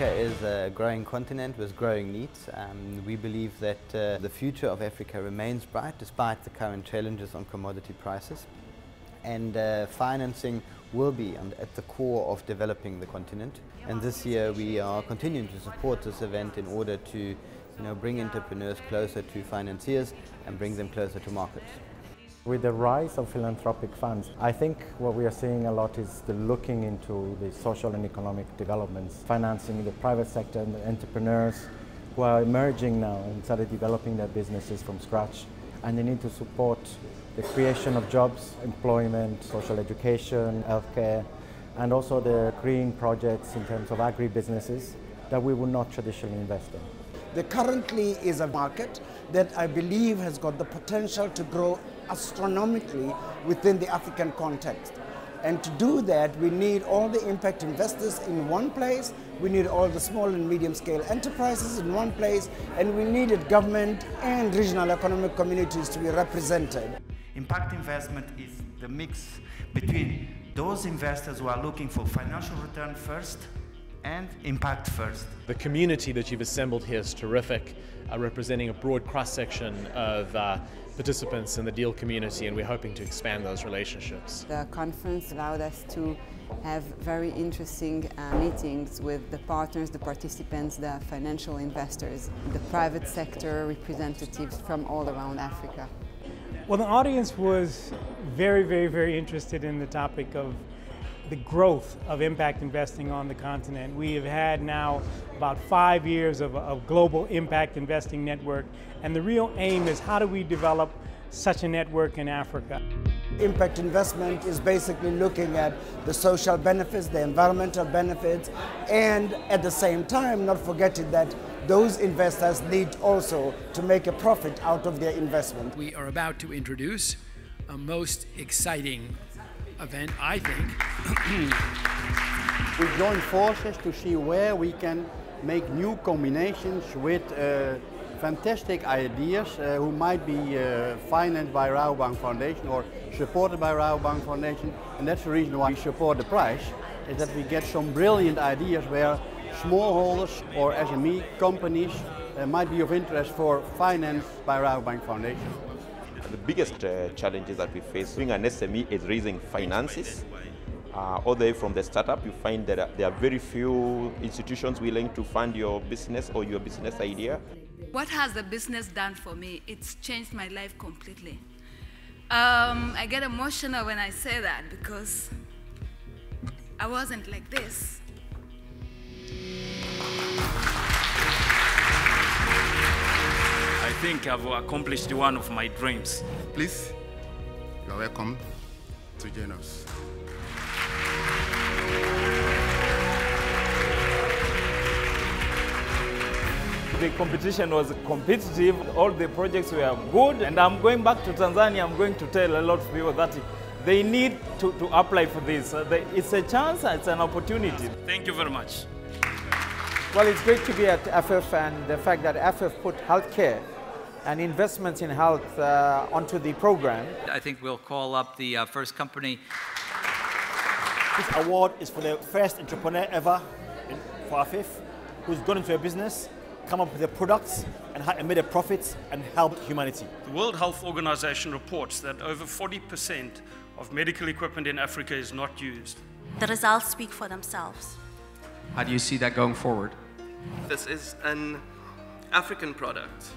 Africa is a growing continent with growing needs. We believe that the future of Africa remains bright despite the current challenges on commodity prices. And financing will be at the core of developing the continent. And this year we are continuing to support this event in order to bring entrepreneurs closer to financiers and bring them closer to markets. With the rise of philanthropic funds, I think what we are seeing a lot is the looking into the social and economic developments, financing the private sector and the entrepreneurs who are emerging now and started developing their businesses from scratch. And they need to support the creation of jobs, employment, social education, healthcare, and also the green projects in terms of agri-businesses that we would not traditionally invest in. There currently is a market that I believe has got the potential to grow astronomically within the African context. And to do that, we need all the impact investors in one place, we need all the small and medium scale enterprises in one place, and we needed government and regional economic communities to be represented. Impact investment is the mix between those investors who are looking for financial return first and impact first. The community that you've assembled here is terrific, representing a broad cross-section of participants in the deal community, and we're hoping to expand those relationships. The conference allowed us to have very interesting meetings with the partners, the participants, the financial investors, the private sector representatives from all around Africa. Well, the audience was very interested in the topic of the growth of impact investing on the continent. We have had now about 5 years of a global impact investing network, and the real aim is how do we develop such a network in Africa. Impact investment is basically looking at the social benefits, the environmental benefits, and at the same time not forgetting that those investors need also to make a profit out of their investment. We are about to introduce a most exciting event, I think. We join forces to see where we can make new combinations with fantastic ideas who might be financed by Rabobank Foundation or supported by Rabobank Foundation. And that's the reason why we support the prize, is that we get some brilliant ideas where smallholders or SME companies might be of interest for finance by Rabobank Foundation. The biggest challenges that we face being an SME is raising finances. All the way from the startup, you find that there are very few institutions willing to fund your business or your business idea. What has the business done for me? It's changed my life completely. I get emotional when I say that because I wasn't like this. I think I've accomplished one of my dreams. Please, you are welcome to join us. The competition was competitive, all the projects were good, and I'm going back to Tanzania. I'm going to tell a lot of people that they need to apply for this. It's a chance, it's an opportunity. Thank you very much. Well, it's great to be at FF, and the fact that FF put healthcare and investments in health onto the program. I think we'll call up the first company. This award is for the first entrepreneur ever for FF who's gone into a business, come up with the products and made a profit and helped humanity. The World Health Organization reports that over 40% of medical equipment in Africa is not used. The results speak for themselves. How do you see that going forward? This is an African product,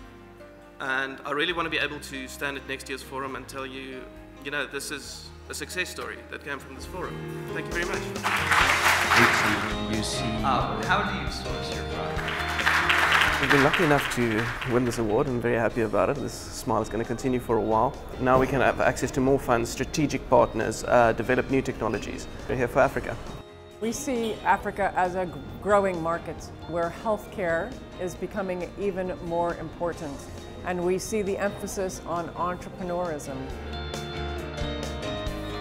and I really want to be able to stand at next year's forum and tell you, this is a success story that came from this forum. Thank you very much. How do you source your product? We've been lucky enough to win this award and very happy about it. This smile is going to continue for a while. Now we can have access to more funds, strategic partners, develop new technologies. We're here for Africa. We see Africa as a growing market where healthcare is becoming even more important, and we see the emphasis on entrepreneurism.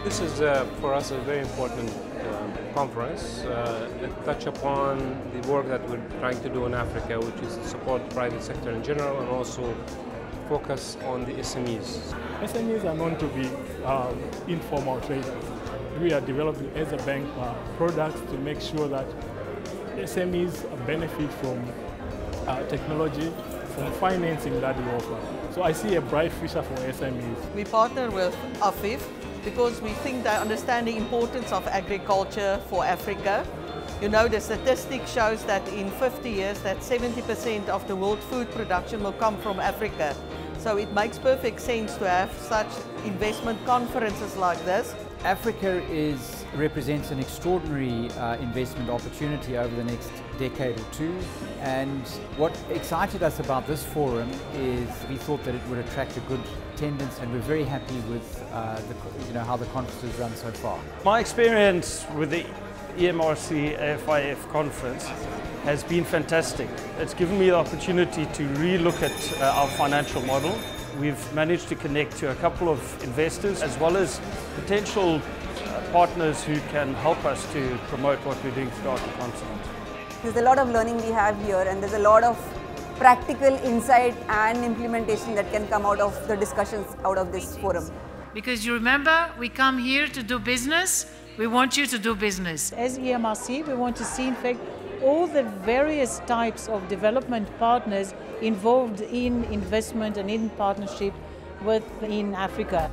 This is for us a very important conference that touch upon the work that we're trying to do in Africa, which is to support the private sector in general and also focus on the SMEs. SMEs are known to be informal traders. We are developing as a bank products to make sure that SMEs benefit from technology, from financing that we offer. So I see a bright future for SMEs. We partner with AFIF because we think they understand the importance of agriculture for Africa. You know, the statistic shows that in 50 years that 70% of the world food production will come from Africa. So it makes perfect sense to have such investment conferences like this. Africa represents an extraordinary investment opportunity over the next decade or two, and what excited us about this forum is we thought that it would attract a good attendance, and we're very happy with how the conference has run so far. My experience with the EMRC AFIF conference has been fantastic. It's given me the opportunity to re-look at our financial model. We've managed to connect to a couple of investors as well as potential partners who can help us to promote what we're doing throughout the continent. There's a lot of learning we have here, and there's a lot of practical insight and implementation that can come out of the discussions out of this forum. Because you remember, we come here to do business. We want you to do business. As EMRC, we want to see, in fact, all the various types of development partners involved in investment and in partnership within Africa.